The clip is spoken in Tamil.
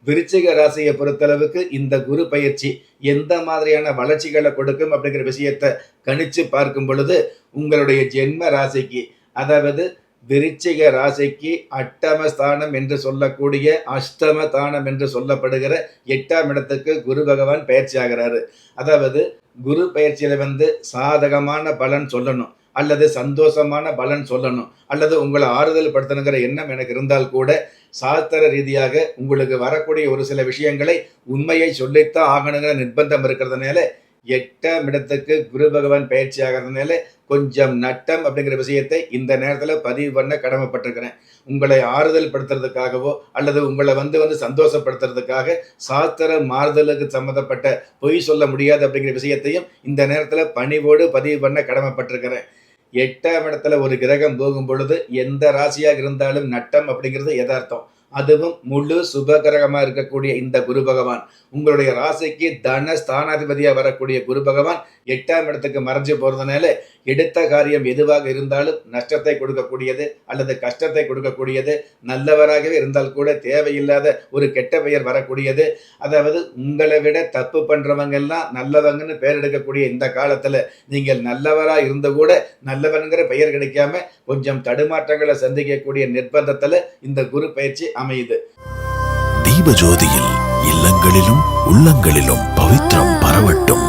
விருச்சிக ராசியை பொறுத்தளவுக்கு இந்த குரு பயிற்சி எந்த மாதிரியான வளர்ச்சிகளை கொடுக்கும் அப்படிங்கிற விஷயத்த கணிச்சு பார்க்கும் பொழுது, உங்களுடைய ஜென்ம ராசிக்கு, அதாவது விருச்சிக ராசிக்கு அட்டம ஸ்தானம் என்று சொல்லக்கூடிய அஷ்டம தானம் என்று சொல்லப்படுகிற 8ஆம் இடத்துக்கு குரு பகவான் பயிற்சி ஆகிறாரு. அதாவது குரு பயிற்சியில சாதகமான பலன் சொல்லணும், அல்லது சந்தோஷமான பலன் சொல்லணும், அல்லது உங்களை ஆறுதல் படுத்தணுங்கிற எண்ணம் எனக்கு இருந்தால் கூட, சாஸ்திர ரீதியாக உங்களுக்கு வரக்கூடிய ஒரு சில விஷயங்களை உண்மையை சொல்லித்தான் ஆகணுங்கிற நிர்பந்தம் இருக்கிறதுனால, 8ஆம் இடத்துக்கு குரு பகவான் பயிற்சி ஆகிறதுனால கொஞ்சம் நட்டம் அப்படிங்கிற விஷயத்தை இந்த நேரத்தில் பதிவு பண்ண கடமைப்பட்டிருக்கிறேன். உங்களை ஆறுதல் படுத்துறதுக்காகவோ அல்லது உங்களை சந்தோஷப்படுத்துறதுக்காக சாஸ்திர மாறுதலுக்கு சம்மந்தப்பட்ட பொய் சொல்ல முடியாது அப்படிங்கிற விஷயத்தையும் இந்த நேரத்தில் பணிவோடு பதிவு பண்ண கடமைப்பட்டிருக்கிறேன். 8ஆம் இடத்துல ஒரு கிரகம் போகும் பொழுது எந்த ராசியாக இருந்தாலும் நட்டம் அப்படிங்கிறது யதார்த்தம். அதுவும் முழு சுபகிரகமாக இருக்கக்கூடிய இந்த குரு பகவான், உங்களுடைய ராசிக்கு தன ஸ்தானாதிபதியாக வரக்கூடிய குரு பகவான் 8ஆம் இடத்துக்கு மறைஞ்சு போகிறதுனால, எடுத்த காரியம் எதுவாக இருந்தாலும் நஷ்டத்தை கொடுக்கக்கூடியது அல்லது கஷ்டத்தை கொடுக்கக்கூடியது, நல்லவராகவே இருந்தால் கூட தேவையில்லாத ஒரு கெட்ட பெயர் வரக்கூடியது. அதாவது உங்களை விட தப்பு பண்ணுறவங்க எல்லாம் நல்லவங்கன்னு பெயர் எடுக்கக்கூடிய இந்த காலத்தில் நீங்கள் நல்லவராக இருந்து கூட நல்லவனுங்கிற பெயர் கிடைக்காம கொஞ்சம் தடுமாற்றங்களை சந்திக்கக்கூடிய நிர்பந்தத்தில் இந்த குரு பயிற்சி அமையுது. தீபஜோதியில் இல்லங்களிலும் உள்ளங்களிலும் பவித்திரம் பரவட்டும்.